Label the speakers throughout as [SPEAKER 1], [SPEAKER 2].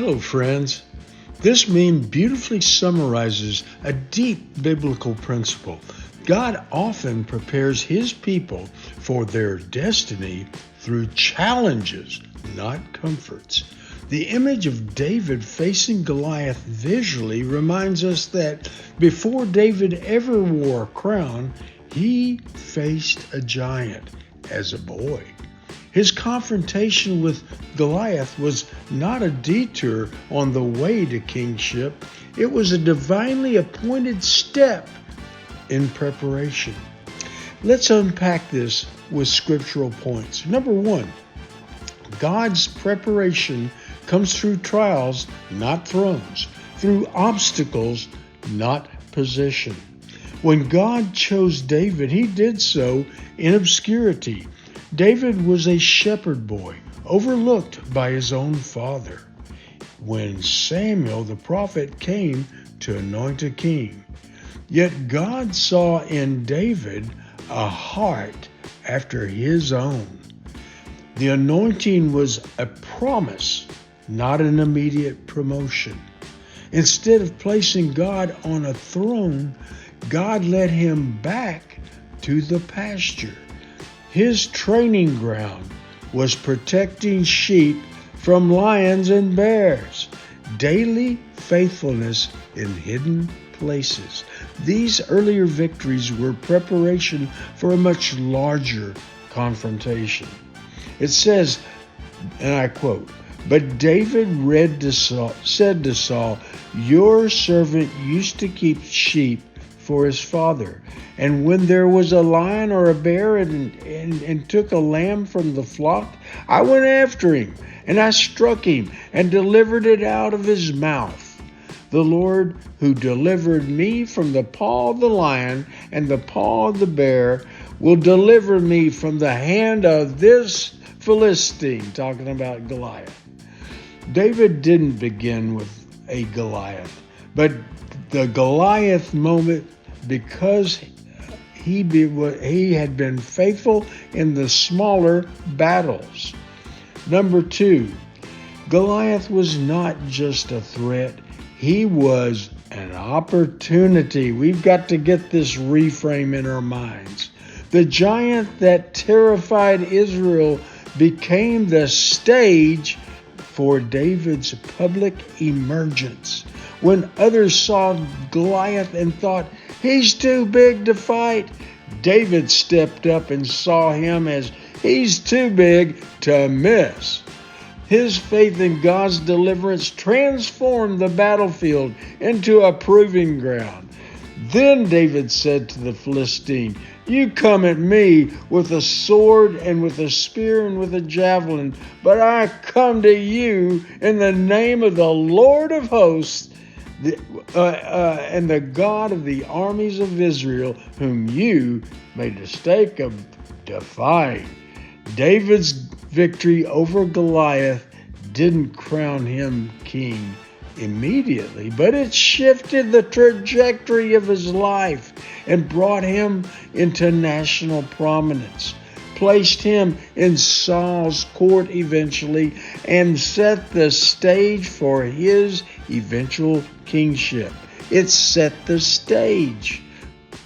[SPEAKER 1] Hello, friends. This meme beautifully summarizes a deep biblical principle. God often prepares His people for their destiny through challenges, not comforts. The image of David facing Goliath visually reminds us that before David ever wore a crown, he faced a giant as a boy. His confrontation with Goliath was not a detour on the way to kingship. It was a divinely appointed step in preparation. Let's unpack this with scriptural points. Number one, God's preparation comes through trials, not thrones, through obstacles, not position. When God chose David, He did so in obscurity. David was a shepherd boy, overlooked by his own father, when Samuel the prophet came to anoint a king. Yet God saw in David a heart after His own. The anointing was a promise, not an immediate promotion. Instead of placing God on a throne, God led him back to the pasture. His training ground was protecting sheep from lions and bears. Daily faithfulness in hidden places. These earlier victories were preparation for a much larger confrontation. It says, and I quote, "But David said to Saul, 'Your servant used to keep sheep for his father. And when there was a lion or a bear and took a lamb from the flock, I went after him, and I struck him and delivered it out of his mouth. The Lord who delivered me from the paw of the lion and the paw of the bear will deliver me from the hand of this Philistine,'" talking about Goliath. David didn't begin with a Goliath, but the Goliath moment, because he had been faithful in the smaller battles. Number two, Goliath was not just a threat, he was an opportunity. We've got to get this reframe in our minds. The giant that terrified Israel became the stage for David's public emergence. When others saw Goliath and thought, "He's too big to fight," David stepped up and saw him as he's too big to miss. His faith in God's deliverance transformed the battlefield into a proving ground. Then David said to the Philistine, "You come at me with a sword and with a spear and with a javelin, but I come to you in the name of the Lord of hosts, and the God of the armies of Israel, whom you made the mistake of defying." David's victory over Goliath didn't crown him king immediately, but it shifted the trajectory of his life and brought him into national prominence, placed him in Saul's court eventually, and set the stage for his eventual kingship. It set the stage.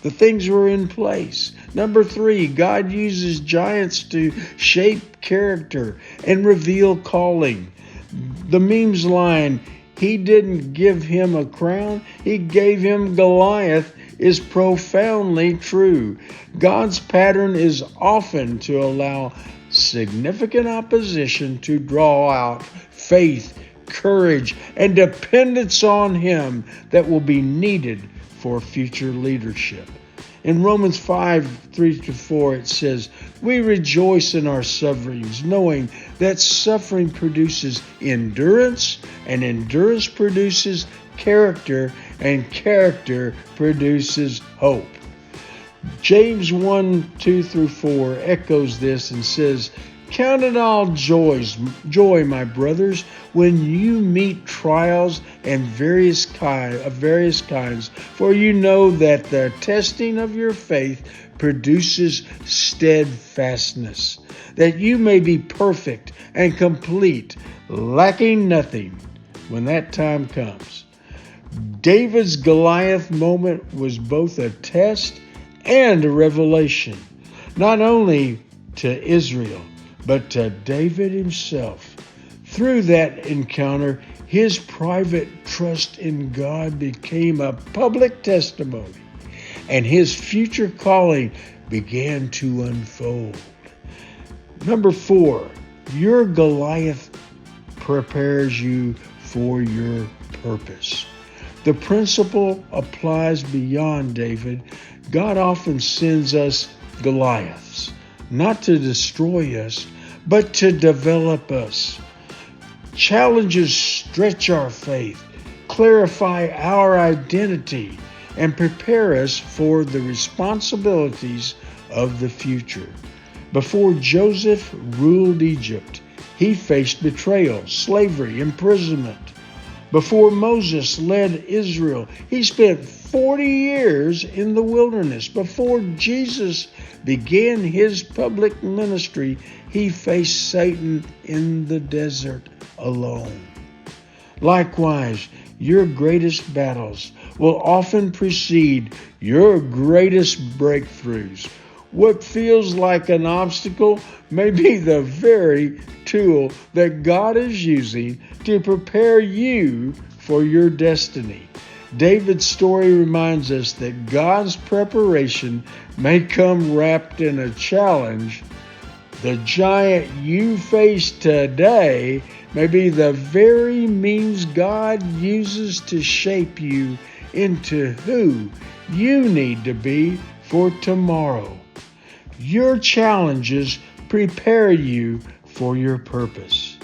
[SPEAKER 1] The things were in place. Number three, God uses giants to shape character and reveal calling. The meme's line, "He didn't give him a crown, He gave him Goliath," is profoundly true. God's pattern is often to allow significant opposition to draw out faith, courage, and dependence on Him that will be needed for future leadership. In Romans 5:3-4, it says, "We rejoice in our sufferings, knowing that suffering produces endurance, and endurance produces character, and character produces hope." James 1:2-4 echoes this and says, "Count it all joy, my brothers, when you meet trials of various kinds, for you know that the testing of your faith produces steadfastness, that you may be perfect and complete, lacking nothing." when that time comes. David's Goliath moment was both a test and a revelation, not only to Israel, but to David himself. Through that encounter, his private trust in God became a public testimony, and his future calling began to unfold. Number 4, your Goliath prepares you for your purpose. The principle applies beyond David. God often sends us Goliaths, not to destroy us, but to develop us. Challenges stretch our faith, clarify our identity, and prepare us for the responsibilities of the future. Before Joseph ruled Egypt, he faced betrayal, slavery, imprisonment. Before Moses led Israel, he spent 40 years in the wilderness. Before Jesus began his public ministry, he faced Satan in the desert alone. Likewise, your greatest battles will often precede your greatest breakthroughs. What feels like an obstacle may be the very tool that God is using to prepare you for your destiny. David's story reminds us that God's preparation may come wrapped in a challenge. The giant you face today may be the very means God uses to shape you into who you need to be for tomorrow. Your challenges prepare you for your purpose.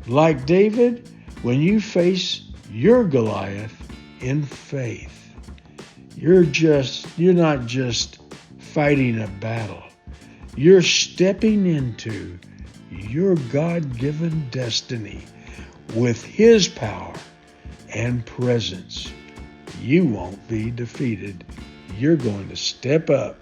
[SPEAKER 1] Like David, when you face your Goliath in faith, you're not just fighting a battle. You're stepping into your God-given destiny with His power and presence. You won't be defeated. You're going to step up